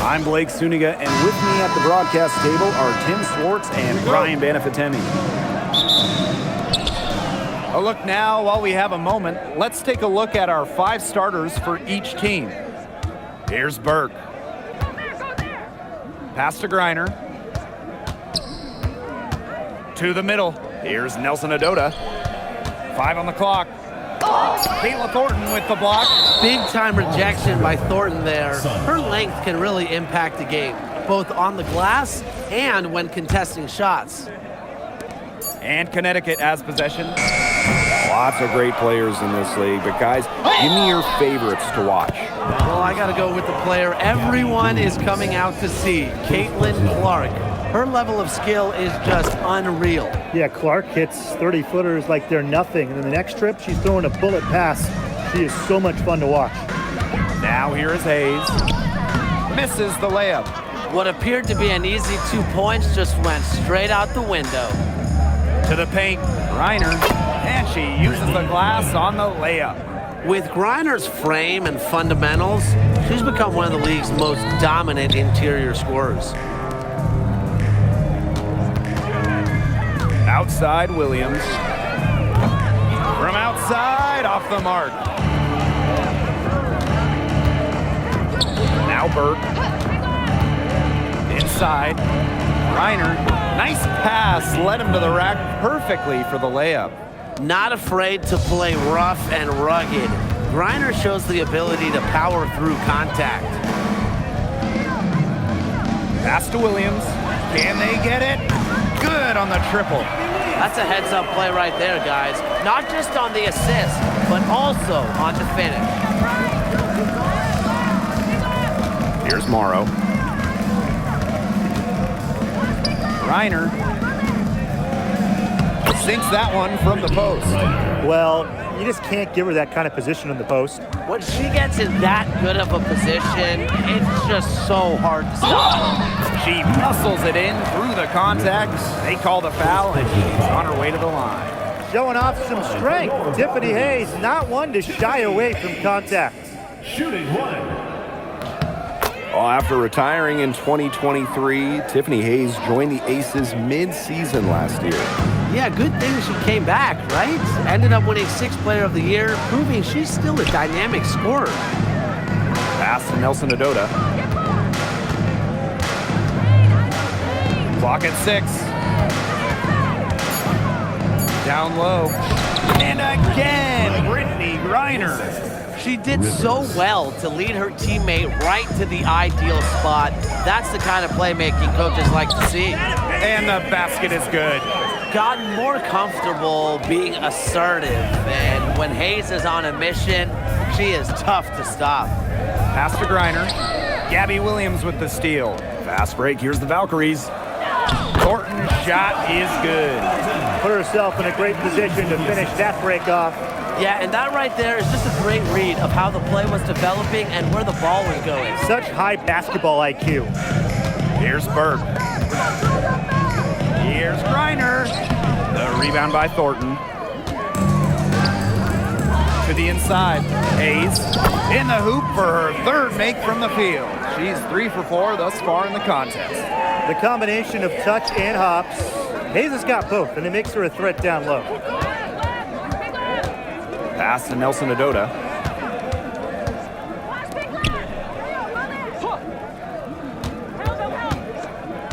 I'm Blake Suniga, and with me at the broadcast table are Tim Swartz and Brian Banafitemi. A look now, while we have a moment, let's take a look at our 5 starters for each team. Here's Burke. Pass to Griner. To the middle. Here's Nelson Adota. 5 on the clock. Kayla Thornton with the block. Big time rejection by Thornton there. Her length can really impact the game, both on the glass and when contesting shots. And Connecticut has possession. Lots of great players in this league, but guys, give me your favorites to watch. Well, I got to go with the player everyone is coming out to see, Caitlin Clark. Her level of skill is just unreal. Yeah, Clark hits 30-footers like they're nothing. And then the next trip, she's throwing a bullet pass. She is so much fun to watch. Now here is Hayes. Misses the layup. What appeared to be an easy 2 points just went straight out the window. To the paint, Griner. And she uses the glass on the layup. With Griner's frame and fundamentals, she's become one of the league's most dominant interior scorers. Outside Williams. From outside, off the mark. Now Burke. Inside. Griner. Nice pass. Led him to the rack perfectly for the layup. Not afraid to play rough and rugged. Griner shows the ability to power through contact. Pass to Williams. Can they get it? Good on the triple. That's a heads-up play right there, guys. Not just on the assist, but also on the finish. Here's Morrow. Griner sinks that one from the post. Well, you just can't give her that kind of position in the post. When she gets in that good of a position, it's just so hard to stop. She muscles it in through the contact. They call the foul, and she's on her way to the line. Showing off some strength. Tiffany Hayes, not one to shy away from contact. Shooting 1. Well, after retiring in 2023, Tiffany Hayes joined the Aces mid-season last year. Yeah, good thing she came back, right? Ended up winning 6th Player of the Year, proving she's still a dynamic scorer. Pass to Nelson Adota. Clock at 6. Down low. And again, Brittany Griner. She did so well to lead her teammate right to the ideal spot. That's the kind of playmaking coaches like to see. And the basket is good. Gotten more comfortable being assertive, and when Hayes is on a mission, she is tough to stop. Pass to Griner. Gabby Williams with the steal. Fast break, here's the Valkyries. Thornton's shot is good. Put herself in a great position to finish that break off. Yeah, and that right there is just a great read of how the play was developing and where the ball was going. Such high basketball IQ. Here's Burke. Here's Griner. The rebound by Thornton. To the inside. Hayes in the hoop for her 3rd make from the field. She's 3 for 4 thus far in the contest. The combination of touch and hops. Hayes has got both, and it makes her a threat down low. Pass to Nelson Adota.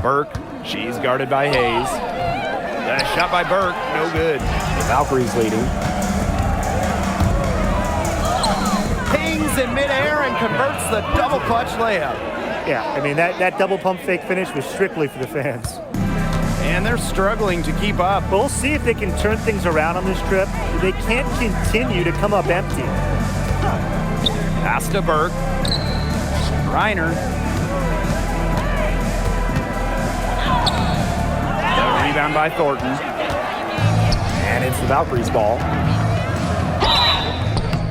Burke, she's guarded by Hayes. A shot by Burke, no good. The Valkyries leading. Pings in midair and converts the double clutch layup. Yeah, I mean, that double pump fake finish was strictly for the fans. And they're struggling to keep up. But we'll see if they can turn things around on this trip. They can't continue to come up empty. Pass to Burke. Griner. The rebound by Thornton. And it's the Valkyries' ball.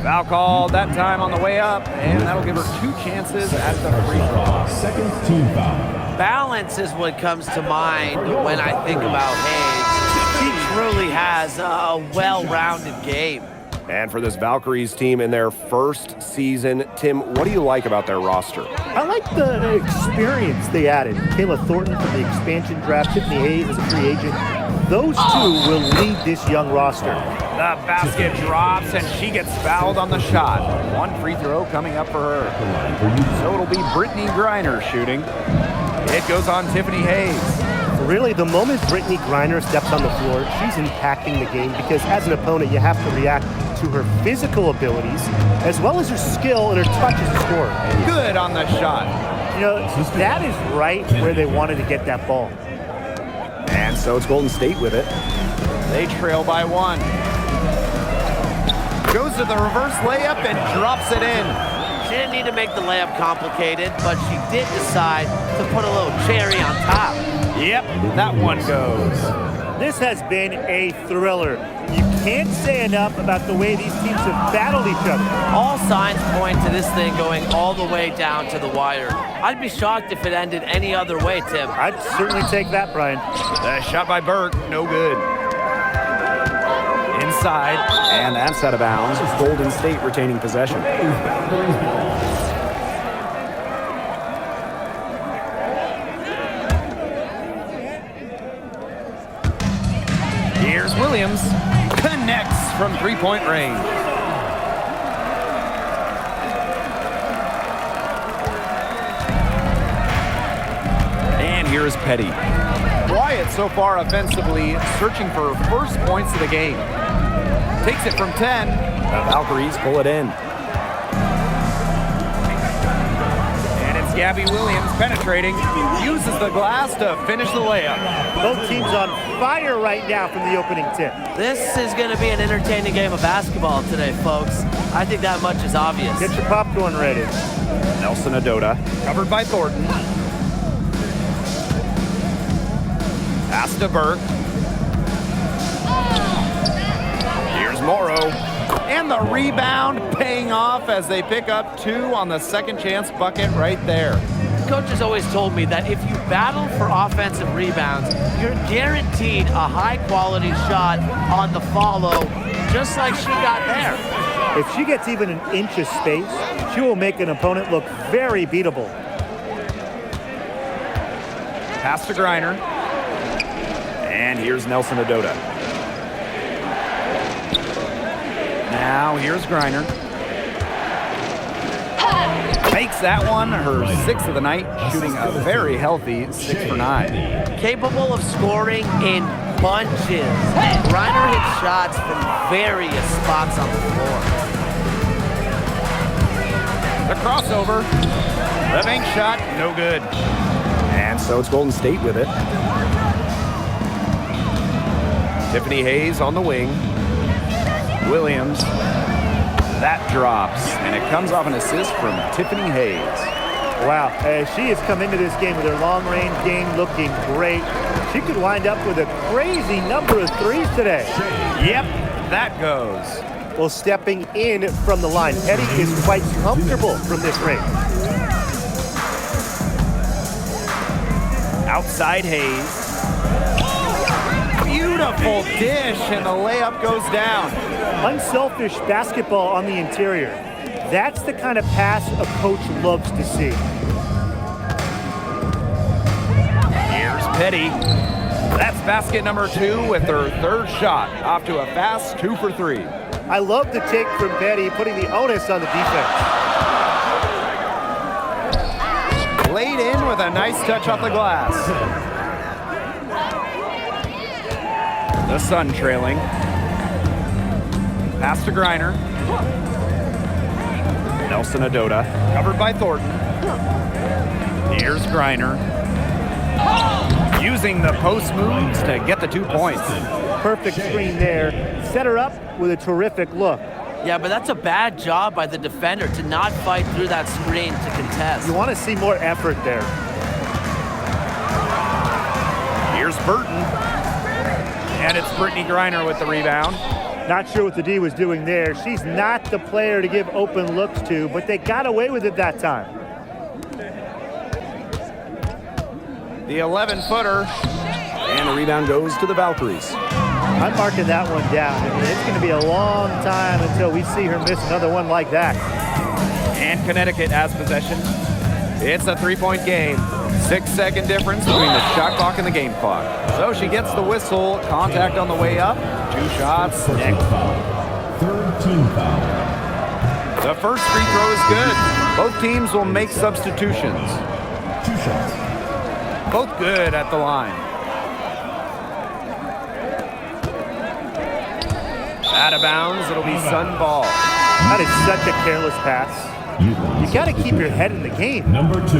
Foul called that time on the way up, and that'll give her 2 chances at the free throw. Second team foul. Balance is what comes to mind when I think about Hayes. She truly has a well-rounded game. And for this Valkyries team in their first season, Tim, what do you like about their roster? I like the experience they added. Kayla Thornton from the expansion draft, Tiffany Hayes as a free agent. Those two will lead this young roster. The basket drops, and she gets fouled on the shot. One free throw coming up for her. So it'll be Brittany Griner shooting. It goes on Tiffany Hayes. Really, the moment Brittany Griner steps on the floor, she's impacting the game because as an opponent, you have to react to her physical abilities as well as her skill and her touch as a scorer. Good on the shot. You know, that is right where they wanted to get that ball. And so it's Golden State with it. They trail by one. Goes to the reverse layup and drops it in. She didn't need to make the layup complicated, but she did decide to put a little cherry on top. Yep, that one goes. This has been a thriller. You can't say enough about the way these teams have battled each other. All signs point to this thing going all the way down to the wire. I'd be shocked if it ended any other way, Tim. I'd certainly take that, Brian. The shot by Burke, no good. Inside. And that's out of bounds. Golden State retaining possession. Here's Williams. Connects from three-point range. And here's Petty. Wyatt so far offensively searching for first points of the game. Takes it from 10. The Valkyries pull it in. And it's Gabby Williams penetrating. Uses the glass to finish the layup. Both teams on fire right now from the opening tip. This is going to be an entertaining game of basketball today, folks. I think that much is obvious. Get your popcorn ready. Nelson Adota. Covered by Thornton. Pass to Burke. Here's Morrow. And the rebound paying off as they pick up two on the second chance bucket right there. Coach has always told me that if you battle for offensive rebounds, you're guaranteed a high-quality shot on the follow, just like she got there. If she gets even an inch of space, she will make an opponent look very beatable. Pass to Griner. And here's Nelson Adota. Now here's Griner. Makes that one her sixth of the night, shooting a very healthy 6 for 9. Capable of scoring in bunches. Griner hits shots from various spots on the floor. The crossover. The bank shot, no good. And so it's Golden State with it. Tiffany Hayes on the wing. Williams. That drops, and it comes off an assist from Tiffany Hayes. Wow, she has come into this game with her long-range game looking great. She could wind up with a crazy number of threes today. Yep, that goes. Well, stepping in from the line, Petty is quite comfortable from this range. Outside Hayes. Beautiful dish, and the layup goes down. Unselfish basketball on the interior. That's the kind of pass a coach loves to see. Here's Petty. That's basket number 2 with her third shot. Off to a fast 2 for 3. I love the take from Petty, putting the onus on the defense. Laid in with a nice touch off the glass. The Sun trailing. Pass to Griner. Nelson Adota. Covered by Thornton. Here's Griner. Using the post moves to get the 2 points. Perfect screen there. Set her up with a terrific look. Yeah, but that's a bad job by the defender to not fight through that screen to contest. You want to see more effort there. Here's Burton. And it's Brittany Griner with the rebound. Not sure what the D was doing there. She's not the player to give open looks to, but they got away with it that time. The 11-footer. And the rebound goes to the Valkyries. I'm marking that one down. I mean, it's going to be a long time until we see her miss another one like that. And Connecticut has possession. It's a 3-point game. 6-second difference between the shot clock and the game clock. So she gets the whistle. Contact on the way up. 2 shots next. Third team foul. The first free throw is good. Both teams will make substitutions. 2 shots. Both good at the line. Out of bounds, it'll be Sun ball. That is such a careless pass. You got to keep your head in the game. Number 2.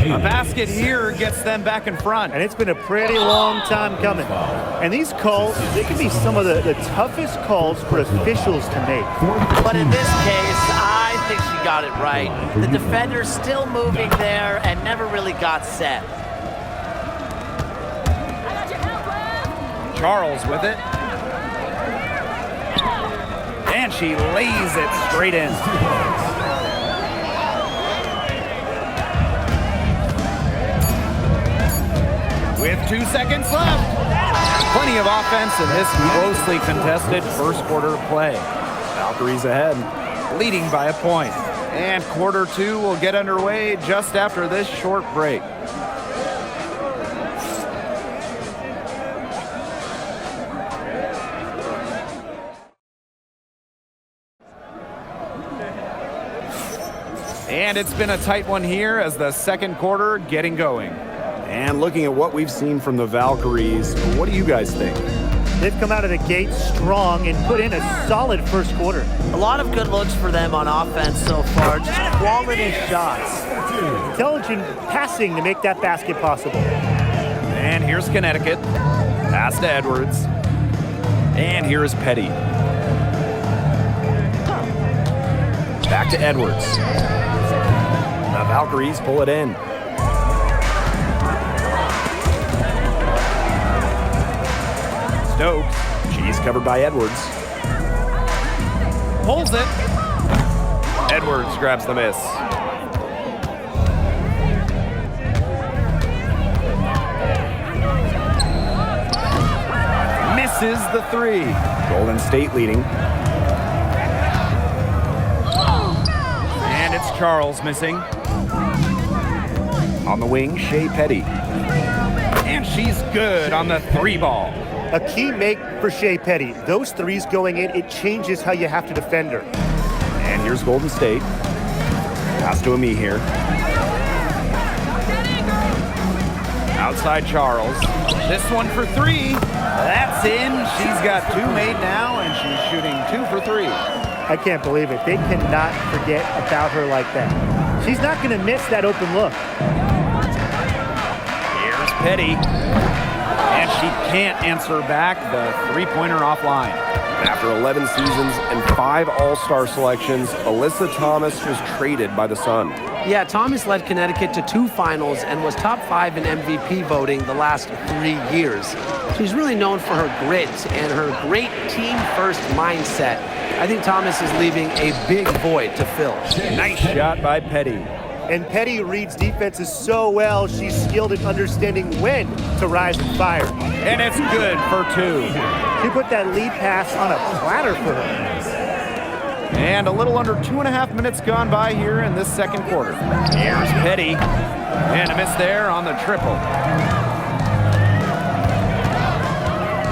A basket here gets them back in front. And it's been a pretty long time coming. And these calls, they can be some of the toughest calls for officials to make. But in this case, I think she got it right. The defender's still moving there and never really got set. Charles with it. And she lays it straight in. With 2 seconds left. Plenty of offense in this closely contested first quarter of play. Valkyries ahead, leading by a point. And quarter 2 will get underway just after this short break. And it's been a tight one here as the second quarter getting going. And looking at what we've seen from the Valkyries, what do you guys think? They've come out of the gate strong and put in a solid first quarter. A lot of good looks for them on offense so far, just quality shots. Intelligent passing to make that basket possible. And here's Connecticut. Pass to Edwards. And here's Petty. Back to Edwards. The Valkyries pull it in. Stokes. She's covered by Edwards. Pulls it. Edwards grabs the miss. Misses the 3. Golden State leading. And it's Charles missing. On the wing, Shea Petty. And she's good on the 3 ball. A key make for Shea Petty. Those threes going in, it changes how you have to defend her. And here's Golden State. Pass to Ami here. Outside Charles. This one for 3. That's in. She's got 2 made now, and she's shooting 2 for 3. I can't believe it. They cannot forget about her like that. She's not going to miss that open look. Here's Petty. And she can't answer back the 3-pointer offline. After 11 seasons and 5 All-Star selections, Alyssa Thomas was traded by the Sun. Yeah, Thomas led Connecticut to 2 finals and was top 5 in MVP voting the last 3 years. She's really known for her grit and her great team-first mindset. I think Thomas is leaving a big void to fill. Nice shot by Petty. And Petty reads defenses so well, she's skilled at understanding when to rise and fire. And it's good for 2. She put that lead pass on a platter for her. And a little under 2.5 minutes gone by here in this second quarter. Here's Petty. And a miss there on the triple.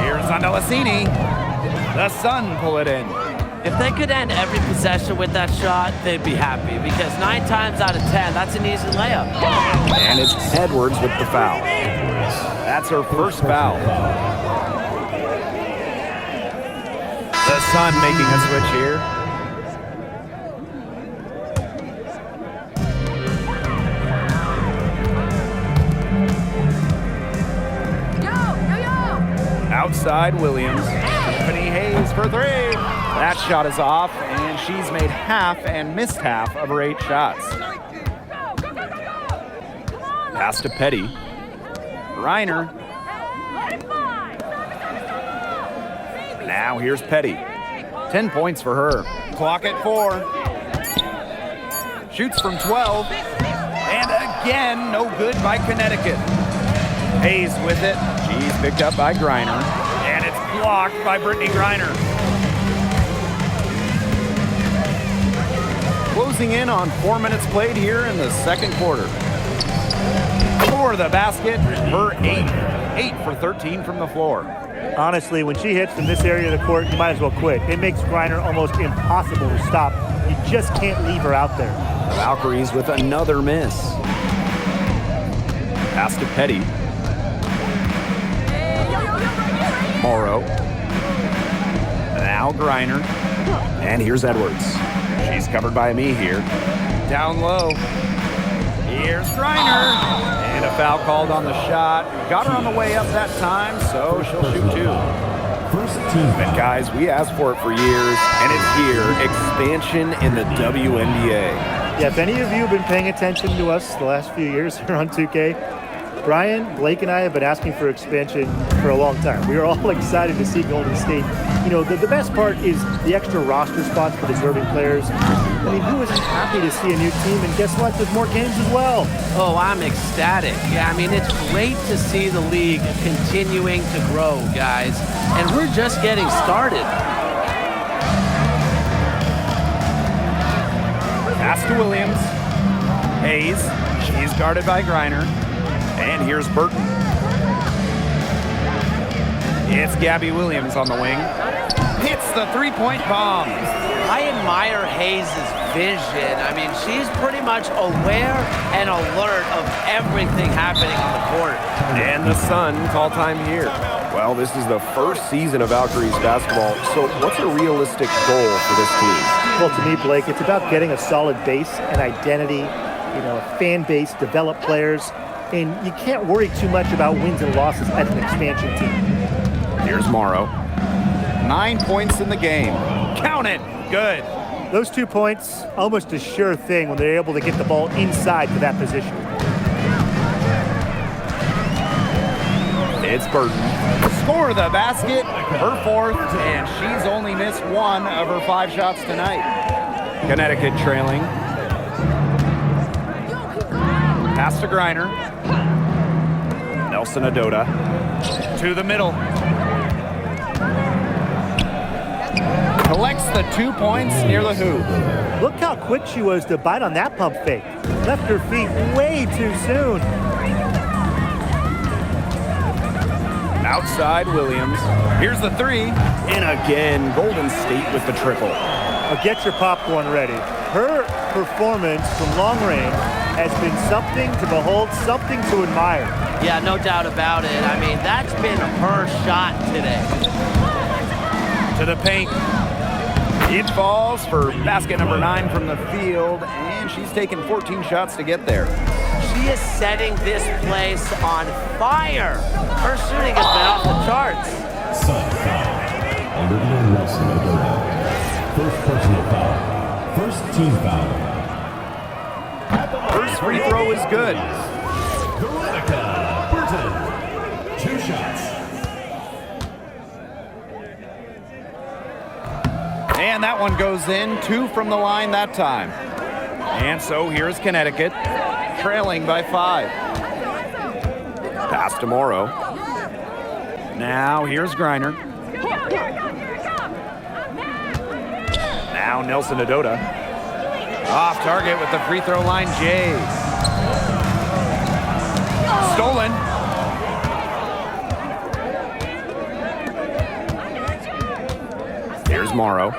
Here's Andalasini. The Sun pull it in. If they could end every possession with that shot, they'd be happy because 9 times out of 10, that's an easy layup. And it's Edwards with the foul. That's her first foul. The Sun making a switch here. Outside Williams. Tiffany Hayes for 3. That shot is off, and she's made half and missed half of her 8 shots. Pass to Petty. Reiner. Now here's Petty. 10 points for her. Clock at 4. Shoots from 12. And again, no good by Connecticut. Hayes with it. She's picked up by Griner. And it's blocked by Brittany Griner. Closing in on 4 minutes played here in the second quarter. For the basket, her 8 for 13 from the floor. Honestly, when she hits from this area of the court, you might as well quit. It makes Griner almost impossible to stop. You just can't leave her out there. The Valkyries with another miss. Pass to Petty. Morrow. Now Griner. And here's Edwards. She's covered by me here. Down low. Here's Griner. And a foul called on the shot. Got her on the way up that time, so she'll shoot 2. First team And foul. guys, we asked for it for years, and it's here. Expansion in the WNBA. Yeah, if any of you have been paying attention to us the last few years here on 2K, Brian, Blake, and I have been asking for expansion for a long time. We are all excited to see Golden State. You know, the best part is the extra roster spots for deserving players. I mean, who isn't happy to see a new team? And guess what? There's more games as well. Oh, I'm ecstatic. Yeah, I mean, it's great to see the league continuing to grow, guys. And we're just getting started. Pass to Williams. Hayes. She's guarded by Griner. And here's Burton. It's Gabby Williams on the wing. Hits the three-point bomb. I admire Hayes' vision. I mean, she's pretty much aware and alert of everything happening on the court. And the Sun call time here. Well, this is the first season of Valkyries basketball, so what's a realistic goal for this team? Well, to me, Blake, it's about getting a solid base, an identity, you know, a fan base, develop players, and you can't worry too much about wins and losses as an expansion team. Here's Morrow. 9 points in the game. Count it. Good. Those 2 points, almost a sure thing when they're able to get the ball inside to that position. It's Burton. Score the basket. Her 4th, and she's only missed 1 of her 5 shots tonight. Connecticut trailing. Pass to Griner. Nelson Adota. To the middle. Collects the 2 points near the hoop. Look how quick she was to bite on that pump fake. Left her feet way too soon. Outside Williams. Here's the 3. And again, Golden State with the triple. Now get your popcorn ready. Her performance from long range has been something to behold, something to admire. Yeah, no doubt about it. I mean, that's been her shot today. To the paint. It falls for basket number 9 from the field, and she's taken 14 shots to get there. She is setting this place on fire. Her shooting has been off the charts. Sun foul. Olivia Nelson Adora. First personal foul. First team foul. First free throw is good. Veronica Burton. 2 shots. And that one goes in. 2 from the line that time. And so here's Connecticut, trailing by 5. Pass to Morrow. Now here's Griner. Now Nelson Adota. Off target with the free throw line, Jays. Stolen. Here's Morrow.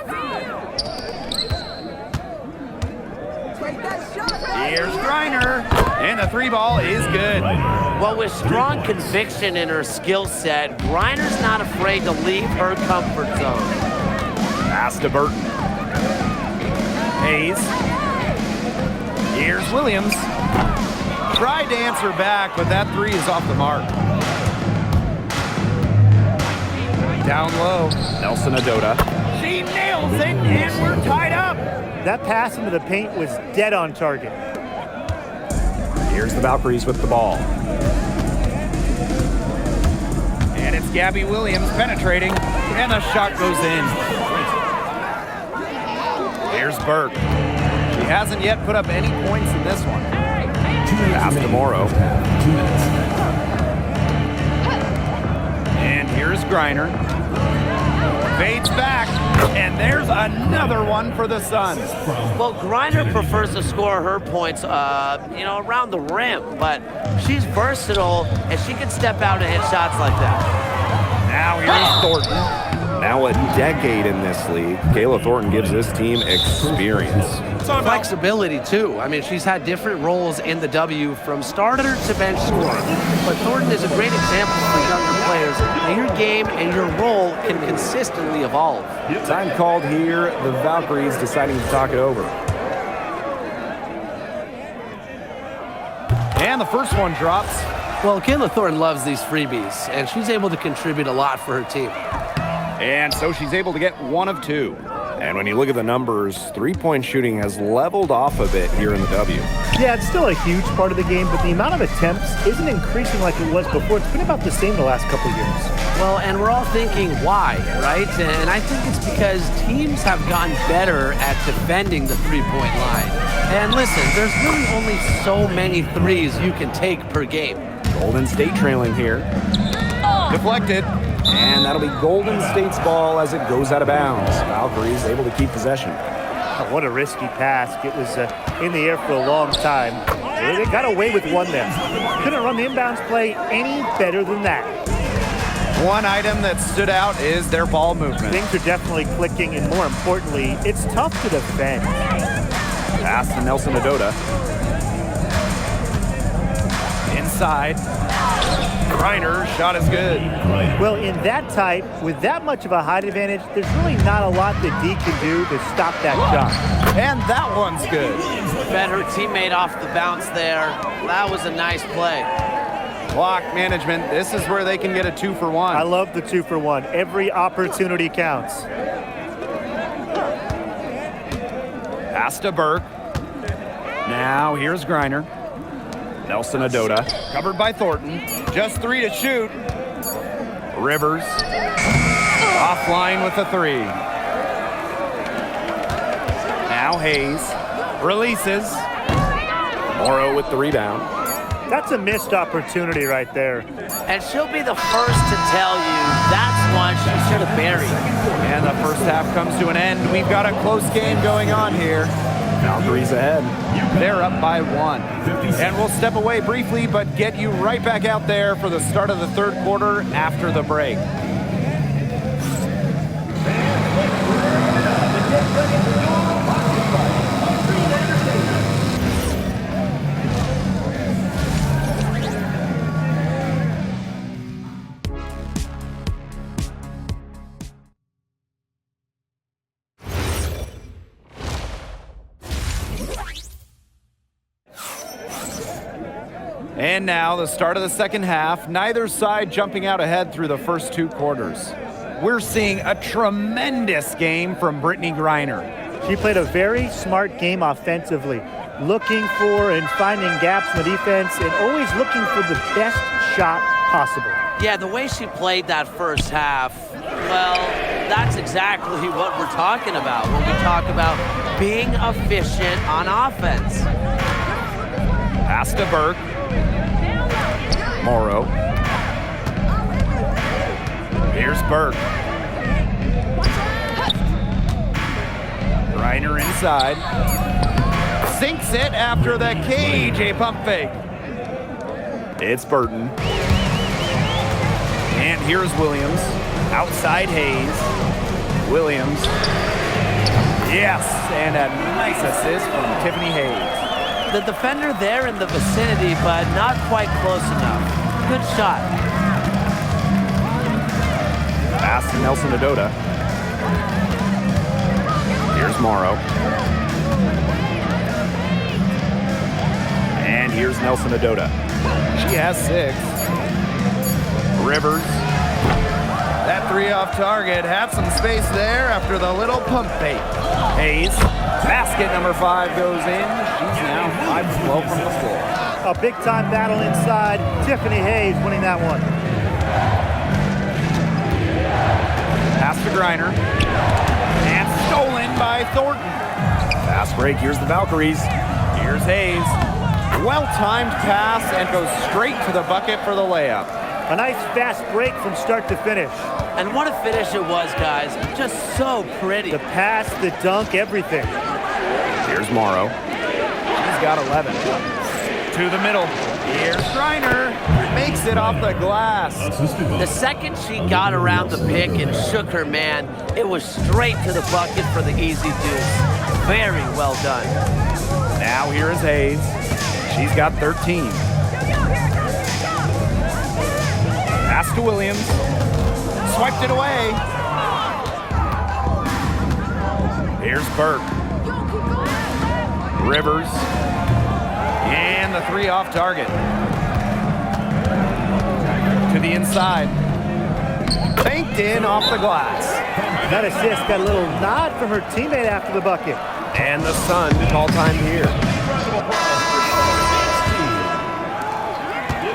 Here's Griner. And the 3 ball is good. Well, with strong conviction in her skill set, Griner's not afraid to leave her comfort zone. Pass to Burton. Hayes. Here's Williams. Tried to answer back, but that 3 is off the mark. Down low. Nelson Adota. She nails it, and we're tied up. That pass into the paint was dead on target. Here's the Valkyries with the ball. And it's Gabby Williams penetrating, and the shot goes in. Here's Burke. She hasn't yet put up any points in this one. 2 minutes Pass to remaining. Morrow. 2 minutes. And here's Griner. Fades back, and there's another one for the Suns. Well, Griner prefers to score her points, around the rim, but she's versatile, and she can step out and hit shots like that. Now here's Thornton. Now a decade in this league, Kayla Thornton gives this team experience. Flexibility, too. I mean, she's had different roles in the W from starter to bench scorer. But Thornton is a great example for younger players. Now, your game and your role can consistently evolve. Time called here, the Valkyries deciding to talk it over. And the first one drops. Well, Kayla Thornton loves these freebies, and she's able to contribute a lot for her team. And so she's able to get 1 of 2. And when you look at the numbers, three-point shooting has leveled off a bit here in the W. Yeah, it's still a huge part of the game, but the amount of attempts isn't increasing like it was before. It's been about the same the last couple of years. Well, and we're all thinking, why, right? And I think it's because teams have gotten better at defending the three-point line. And listen, there's really only so many threes you can take per game. Golden State trailing here. Deflected. And that'll be Golden State's ball as it goes out of bounds. Valkyries able to keep possession. What a risky pass. It was in the air for a long time. They got away with one there. Couldn't run the inbounds play any better than that. One item that stood out is their ball movement. Things are definitely clicking, and more importantly, it's tough to defend. Pass to Nelson Adota. Inside. Griner, shot is good. Well, in that type, with that much of a height advantage, there's really not a lot that D can do to stop that shot. And that one's good. Fed her teammate off the bounce there. That was a nice play. Clock management. This is where they can get a 2 for 1. I love the 2 for 1. Every opportunity counts. Pass to Burke. Now here's Griner. Nelson Adota. Covered by Thornton. Just 3 to shoot. Rivers. Offline with a 3. Now Hayes. Releases. Morrow with the rebound. That's a missed opportunity right there. And she'll be the first to tell you that's one she should have buried. And the first half comes to an end. We've got a close game going on here. Valkyries ahead. They're up by 1. And we'll step away briefly, but get you right back out there for the start of the third quarter after the break. And now the start of the second half, neither side jumping out ahead through the first 2 quarters. We're seeing a tremendous game from Brittany Griner. She played a very smart game offensively, looking for and finding gaps in the defense and always looking for the best shot possible. Yeah, the way she played that first half, well, that's exactly what we're talking about when we talk about being efficient on offense. Pass to Burke. Morrow. Here's Burke. Griner inside. Sinks it after the cage, a pump fake. It's Burton. And here's Williams. Outside Hayes. Williams. Yes, and a nice assist from Tiffany Hayes. The defender there in the vicinity, but not quite close enough. Good shot. Pass to Nelson Adota. Here's Morrow. And here's Nelson Adota. She has 6. Rivers. That 3 off target. Had some space there after the little pump fake. Hayes. Basket number 5 goes in. She's now 5-12 from the floor. A big-time battle inside. Tiffany Hayes winning that one. Pass to Griner. And stolen by Thornton. Fast break. Here's the Valkyries. Here's Hayes. Well-timed pass and goes straight to the bucket for the layup. A nice fast break from start to finish. And what a finish it was, guys. Just so pretty. The pass, the dunk, everything. Here's Morrow. He's got 11. To the middle. Here's Griner. Makes it off the glass. The second she got around the pick and shook her man, it was straight to the bucket for the easy deuce. Very well done. Now here is Hayes. She's got 13. Pass to Williams. Swiped it away. Here's Burke. Rivers. And the three off target. To the inside. Banked in off the glass. That assist got a little nod from her teammate after the bucket. And the Sun call time here.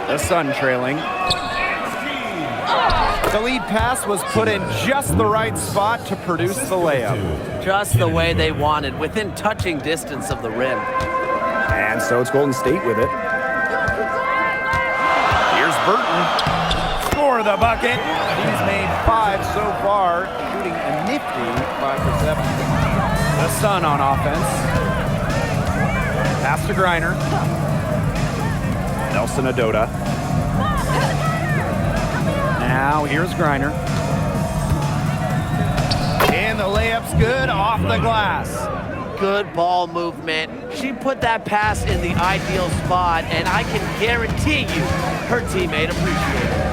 The Sun trailing. The lead pass was put in just the right spot to produce the layup. Just the way they wanted, within touching distance of the rim. And so it's Golden State with it. Here's Burton. For the bucket. He's made 5 so far, shooting a nifty 5 for 7. The Sun on offense. Pass to Griner. Nelson Adota. Now here's Griner. And the layup's good off the glass. Good ball movement. She put that pass in the ideal spot, and I can guarantee you her teammate appreciated it.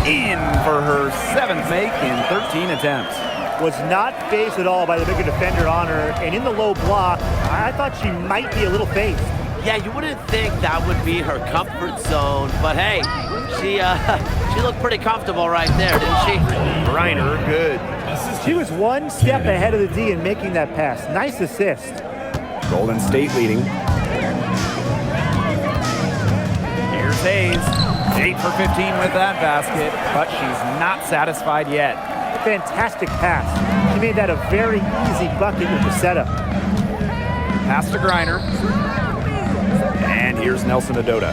In for her 7th make in 13 attempts. Was not phased at all by the bigger defender on her, and in the low block, I thought she might be a little phased. Yeah, you wouldn't think that would be her comfort zone, but hey, she looked pretty comfortable right there, didn't she? Griner, good. She was one step ahead of the D in making that pass. Nice assist. Golden State leading. Here's Hayes. 8 for 15 with that basket, but she's not satisfied yet. Fantastic pass. She made that a very easy bucket with the setup. Pass to Griner. And here's Nelson Adota.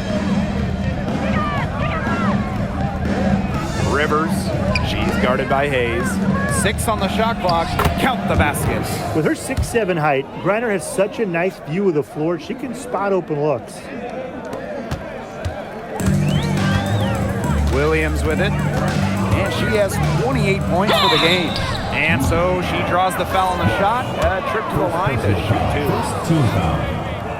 Rivers. She's guarded by Hayes. 6 on the shot clock. Count the baskets. With her 6'7" height, Griner has such a nice view of the floor. She can spot open looks. Williams with it. And she has 28 points for the game. And so she draws the foul on the shot. A trip to the line to shoot 2. Team foul.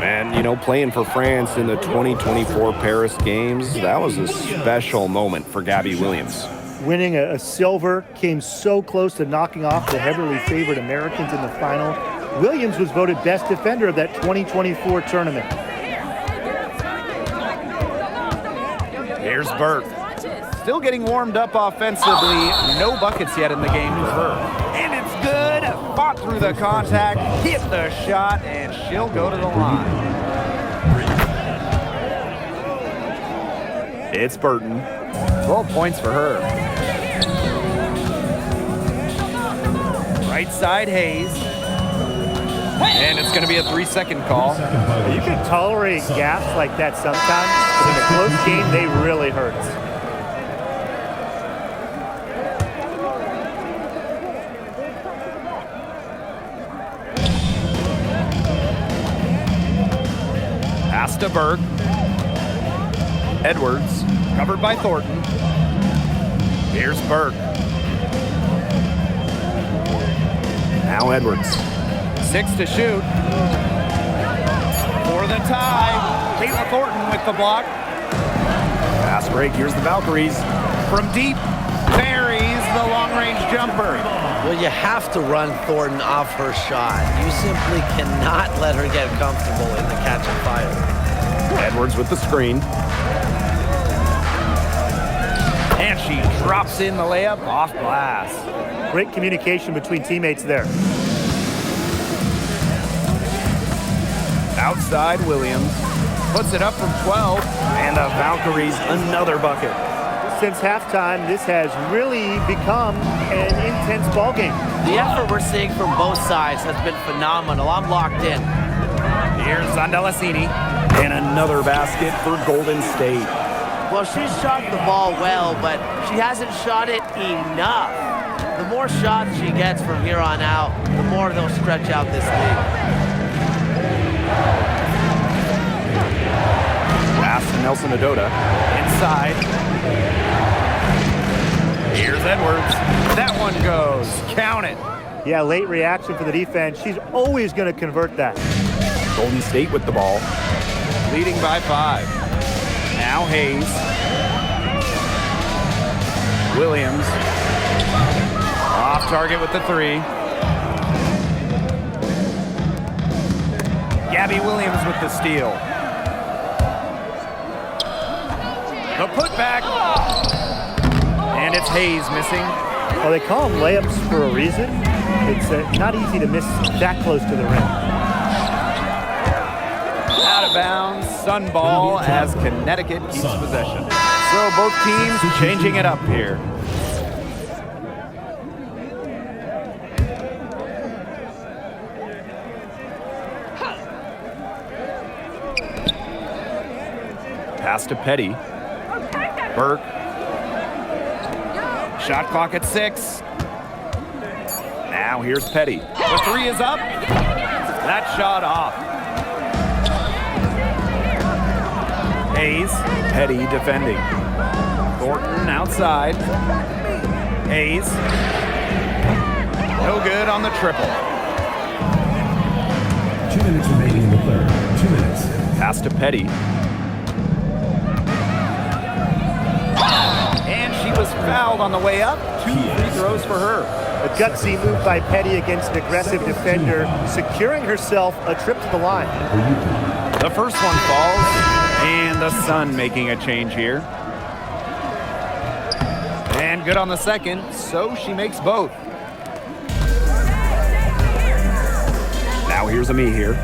And, you know, playing for France in the 2024 Paris Games, that was a special moment for Gabby Williams. Winning a silver, came so close to knocking off the heavily favored Americans in the final. Williams was voted best defender of that 2024 tournament. Here's Burke. Still getting warmed up offensively. No buckets yet in the game for her. And it's good. Fought through the contact, hit the shot, and she'll go to the line. It's Burton. 12 points for her. Right side, Hayes. And it's going to be a 3-second call. You can tolerate gaps like that sometimes, but in a close game, they really hurt. Pass to Burke. Edwards, covered by Thornton. Here's Burke. Now Edwards. 6 to shoot. For the tie. Caitlin Thornton with the block. Fast break. Here's the Valkyries. From deep, buries the long-range jumper. Well, you have to run Thornton off her shot. You simply cannot let her get comfortable in the catch and fire. Edwards with the screen. And she drops in the layup off glass. Great communication between teammates there. Outside, Williams puts it up from 12. And the Valkyries, another bucket. Since halftime, this has really become an intense ballgame. The effort we're seeing from both sides has been phenomenal. I'm locked in. Here's Zandalassini. And another basket for Golden State. Well, she's shot the ball well, but she hasn't shot it enough. The more shots she gets from here on out, the more they'll stretch out this lead. Pass to Nelson Adota. Inside. Here's Edwards. That one goes. Count it. Yeah, late reaction for the defense. She's always going to convert that. Golden State with the ball. Leading by 5. Now Hayes. Williams. Off target with the 3. Gabby Williams with the steal. The putback. And it's Hayes missing. Well, they call them layups for a reason. It's not easy to miss that close to the rim. Out of bounds, Sun ball as Connecticut keeps possession. So both teams changing it up here. Pass to Petty. Burke. Shot clock at 6. Now here's Petty. The 3 is up. That shot off. Hayes. Petty defending. Thornton outside. Hayes. No good on the triple. 2 minutes remaining in the third. 2 minutes. Pass to Petty. And she was fouled on the way up. 2 free throws for her. A gutsy move by Petty against an aggressive defender, securing herself a trip to the line. The first one falls, and the Sun making a change here. And good on the second, so she makes both. Now here's Ami here.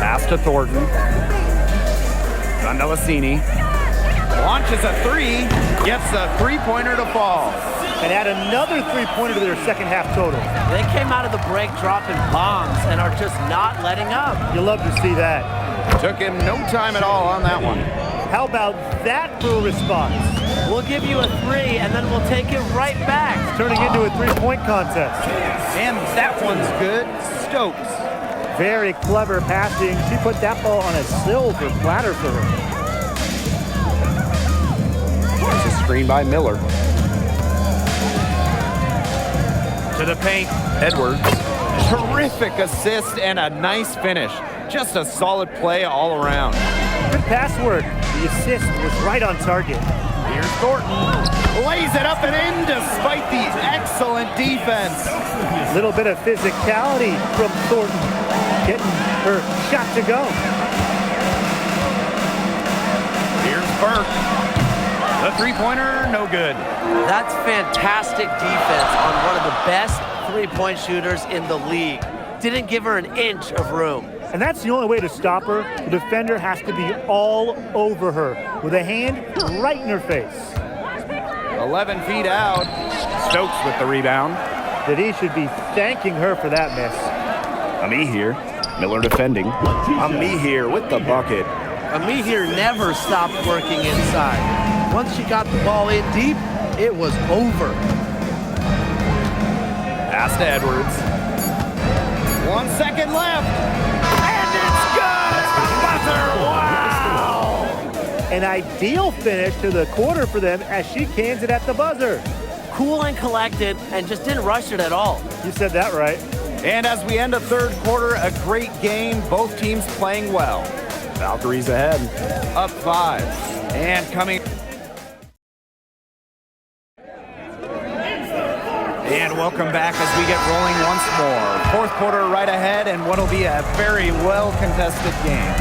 Pass to Thornton. Gundalasini. Launches a 3, gets a 3-pointer to fall. And add another 3-pointer to their second half total. They came out of the break dropping bombs and are just not letting up. You'll love to see that. Took him no time at all on that one. How about that for a response? We'll give you a 3, and then we'll take it right back. Turning into a 3-point contest. And that one's good. Stokes. Very clever passing. She put that ball on a silver platter for her. There's a screen by Miller. To the paint, Edwards. Terrific assist and a nice finish. Just a solid play all around. Good pass work. The assist was right on target. Here's Thornton. Lays it up and in despite the excellent defense. Little bit of physicality from Thornton. Getting her shot to go. Here's Burke. The 3-pointer, no good. That's fantastic defense on one of the best 3-point shooters in the league. Didn't give her an inch of room. And that's the only way to stop her. The defender has to be all over her with a hand right in her face. 11 feet out. Stokes with the rebound. That he should be thanking her for that miss. Ami here. Miller defending. Ami here with the bucket. Ami here never stopped working inside. Once she got the ball in deep, it was over. Pass to Edwards. 1 second left. And it's good at the buzzer. Wow! An ideal finish to the quarter for them as she cans it at the buzzer. Cool and collected and just didn't rush it at all. You said that right. And as we end a third quarter, a great game. Both teams playing well. Valkyries ahead. Up 5. And coming. And welcome back as we get rolling once more. Fourth quarter right ahead and what'll be a very well-contested game.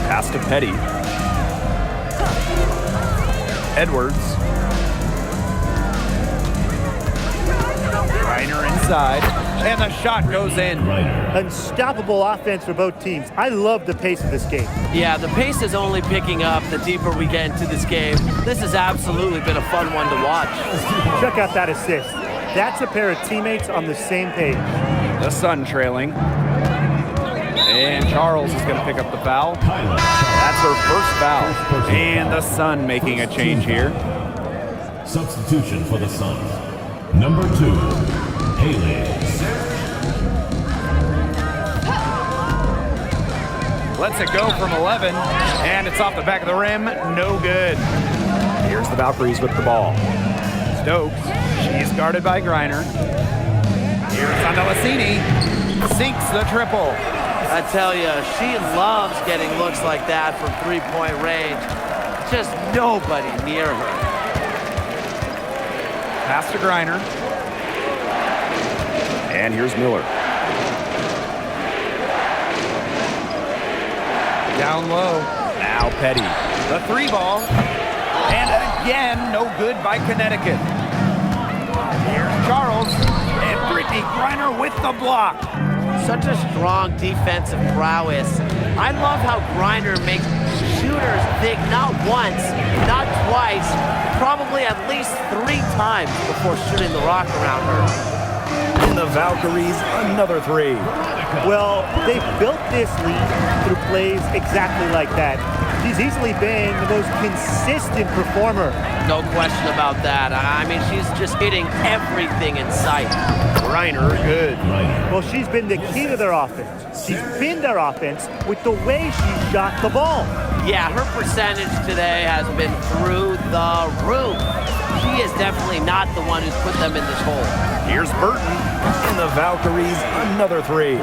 Pass to Petty. Edwards. Reiner inside. And the shot goes in. Unstoppable offense for both teams. I love the pace of this game. Yeah, the pace is only picking up the deeper we get into this game. This has absolutely been a fun one to watch. Check out that assist. That's a pair of teammates on the same page. The Sun trailing. And Charles is going to pick up the foul. That's her first foul. And the Sun making a change here. Substitution for the Suns. Number 2, Haley. Lets it go from 11, and it's off the back of the rim. No good. Here's the Valkyries with the ball. Stokes, she's guarded by Griner. Here's Andalacini, sinks the triple. I tell you, she loves getting looks like that from three-point range. Just nobody near her. Pass to Griner. And here's Miller. Down low. Now Petty. The 3-ball. And again, no good by Connecticut. Here's Charles. And Brittany Griner with the block. Such a strong defensive prowess. I love how Griner makes shooters think not once, not twice, probably at least 3 times before shooting the rock around her. In the Valkyries, another 3. Well, they built this lead through plays exactly like that. She's easily been the most consistent performer. No question about that. I mean, she's just hitting everything in sight. Griner, good. Well, she's been the key to their offense. She's been their offense with the way she shot the ball. Yeah, her percentage today has been through the roof. She is definitely not the one who's put them in this hole. Here's Burton. In the Valkyries, another 3.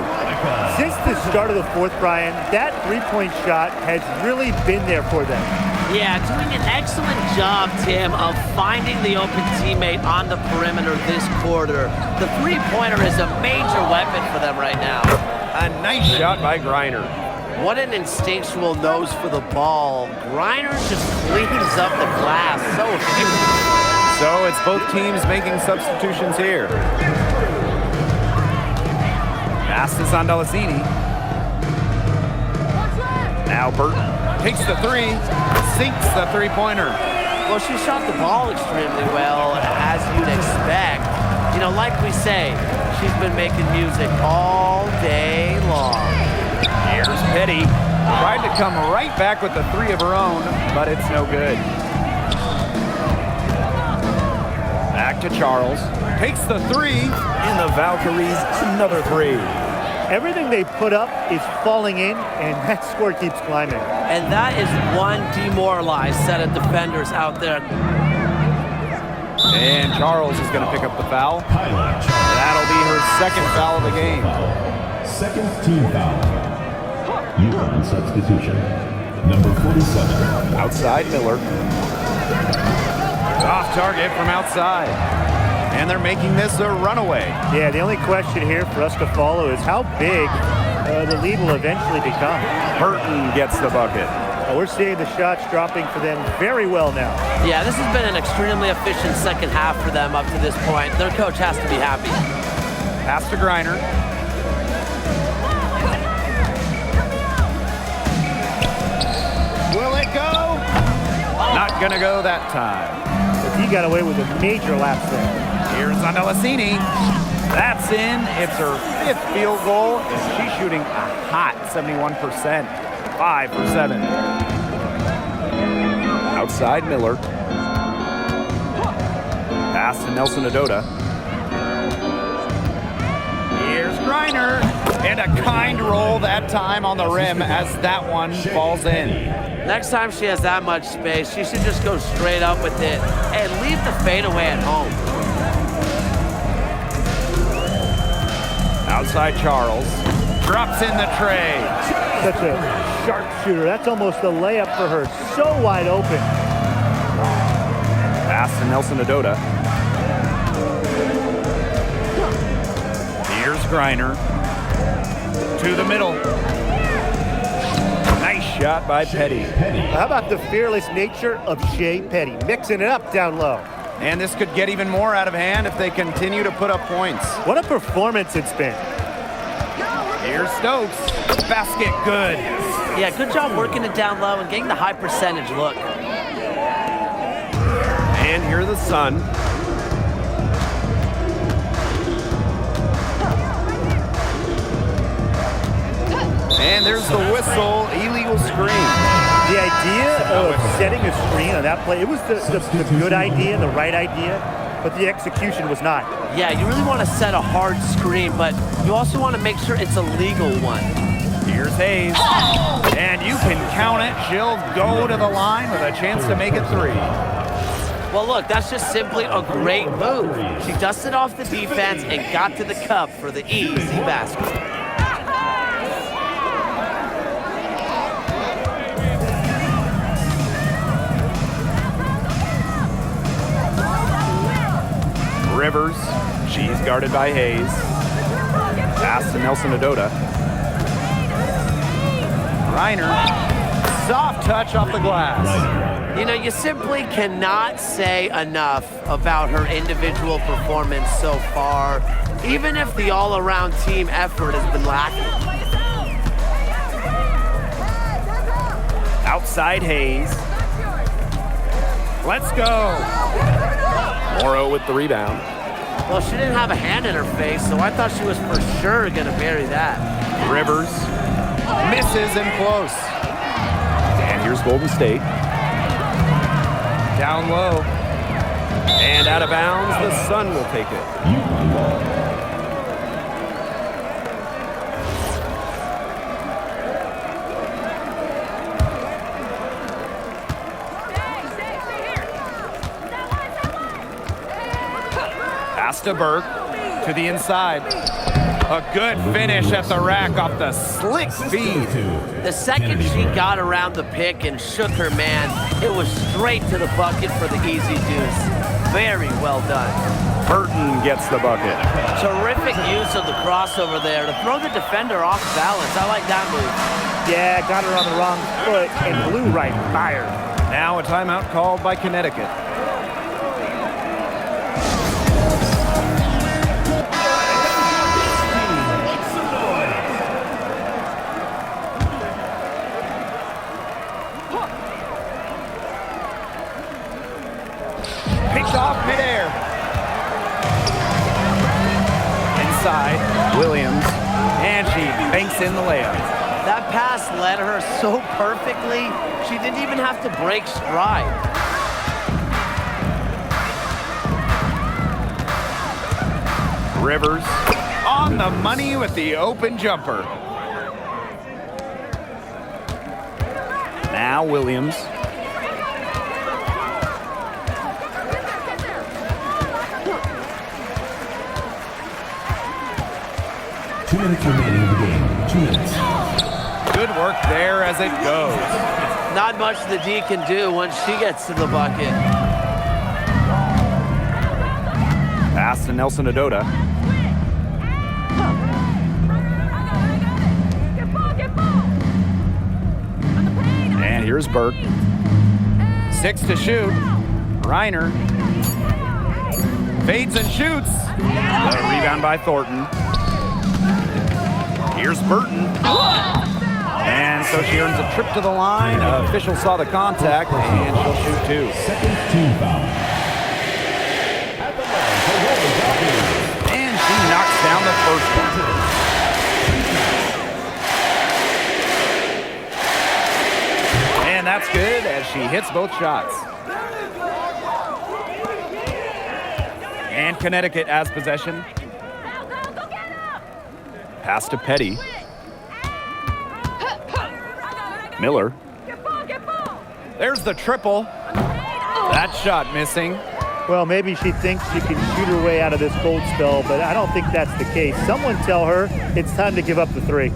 Since the start of the fourth, Brian, that three-point shot has really been there for them. Yeah, doing an excellent job, Tim, of finding the open teammate on the perimeter this quarter. The three-pointer is a major weapon for them right now. A nice shot by Griner. What an instinctual nose for the ball. Griner just cleans up the glass so efficiently. So it's both teams making substitutions here. Pass to Andalacini. Now Burton takes the 3, sinks the three-pointer. Well, she shot the ball extremely well, as you'd expect. You know, like we say, she's been making music all day long. Here's Petty. Tried to come right back with the 3 of her own, but it's no good. Back to Charles. Takes the 3. In the Valkyries, another 3. Everything they put up is falling in, and that score keeps climbing. And that is one demoralized set of defenders out there. And Charles is going to pick up the foul. That'll be her second foul of the game. Second team foul. UConn substitution. Number 47. Outside Miller. Off target from outside. And they're making this a runaway. Yeah, the only question here for us to follow is how big the lead will eventually become. Burton gets the bucket. We're seeing the shots dropping for them very well now. Yeah, this has been an extremely efficient second half for them up to this point. Their coach has to be happy. Pass to Griner. Will it go? Not gonna go that time. But he got away with a major lapse there. Here's Andalacini. That's in. It's her 5th field goal, and she's shooting a hot 71%. 5 for 7. Outside Miller. Pass to Nelson Adota. Here's Griner. And a kind roll that time on the rim as that one falls in. Next time she has that much space, she should just go straight up with it and leave the fadeaway at home. Outside Charles. Drops in the tray. Such a sharpshooter. That's almost a layup for her. So wide open. Pass to Nelson Adota. Here's Griner. To the middle. Nice shot by Petty. How about the fearless nature of Shea Petty? Mixing it up down low. And this could get even more out of hand if they continue to put up points. What a performance it's been. Here's Stokes. Basket good. Yeah, good job working it down low and getting the high percentage look. And here the Sun. And there's the whistle, illegal screen. The idea of setting a screen on that play, it was the good idea, the right idea, but the execution was not. Yeah, you really want to set a hard screen, but you also want to make sure it's a legal one. Here's Hayes. And you can count it. She'll go to the line with a chance to make it 3. Well, look, that's just simply a great move. She dusted off the defense and got to the cup for the easy basket. Rivers, she's guarded by Hayes. Pass to Nelson Adota. Reiner, soft touch off the glass. You know, you simply cannot say enough about her individual performance so far, even if the all-around team effort has been lacking. Outside Hayes. Let's go. Morrow with the rebound. Well, she didn't have a hand in her face, so I thought she was for sure going to bury that. Rivers misses and close. And here's Golden State. Down low. And out of bounds, the Sun will take it. Pass to Burke to the inside. A good finish at the rack off the slick feed. The second she got around the pick and shook her man, it was straight to the bucket for the easy deuce. Very well done. Burton gets the bucket. Terrific use of the crossover there to throw the defender off balance. I like that move. Yeah, got her on the wrong foot and blew right by her. Now a timeout called by Connecticut. Picked off midair. Inside, Williams, and she banks in the layup. That pass led her so perfectly, she didn't even have to break stride. Rivers on the money with the open jumper. Now Williams. 2 minutes remaining in the game. 2 minutes. Good work there as it goes. Not much the D can do once she gets to the bucket. Pass to Nelson Adota. And here's Burke. 6 to shoot. Reiner fades and shoots. The rebound by Thornton. Here's Burton. And so she earns a trip to the line. Official saw the contact, and she'll shoot 2. Second team foul. And she knocks down the first one. And that's good as she hits both shots. And Connecticut has possession. Pass to Petty. Miller. There's the triple. That shot missing. Well, maybe she thinks she can shoot her way out of this cold spell, but I don't think that's the case. Someone tell her it's time to give up the 3.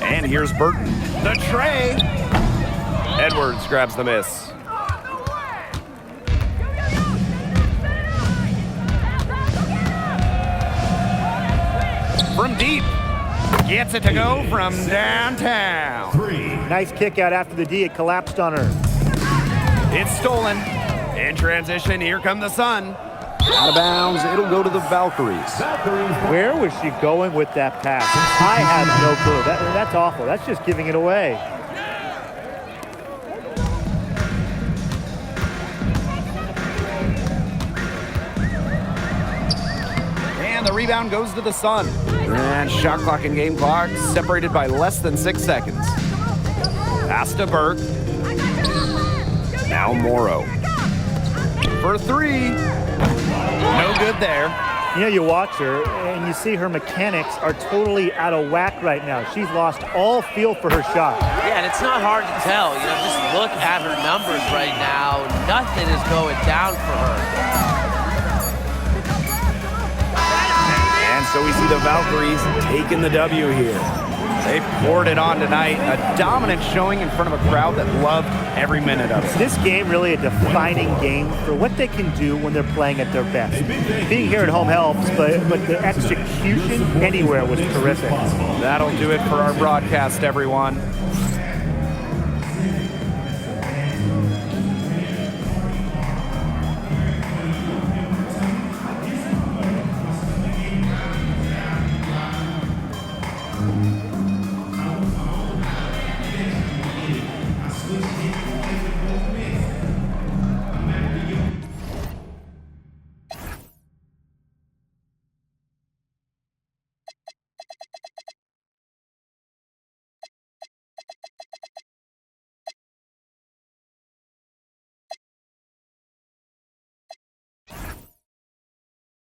And here's Burton. The tray. Edwards grabs the miss. From deep. Gets it to go from downtown. 3. Nice kick out after the D. It collapsed on her. It's stolen. In transition, here come the Sun. Out of bounds, it'll go to the Valkyries. Where was she going with that pass? I have no clue. That's awful. That's just giving it away. And the rebound goes to the Sun. And shot clock and game clock separated by less than 6 seconds. Pass to Burke. Now Morrow. For three. No good there. You know, you watch her and you see her mechanics are totally out of whack right now. She's lost all feel for her shot. Yeah, and it's not hard to tell. You know, just look at her numbers right now. Nothing is going down for her. And so we see the Valkyries taking the W here. They poured it on tonight. A dominant showing in front of a crowd that loved every minute of it. This game really a defining game for what they can do when they're playing at their best. Being here at home helps, but the execution anywhere was terrific. That'll do it for our broadcast, everyone.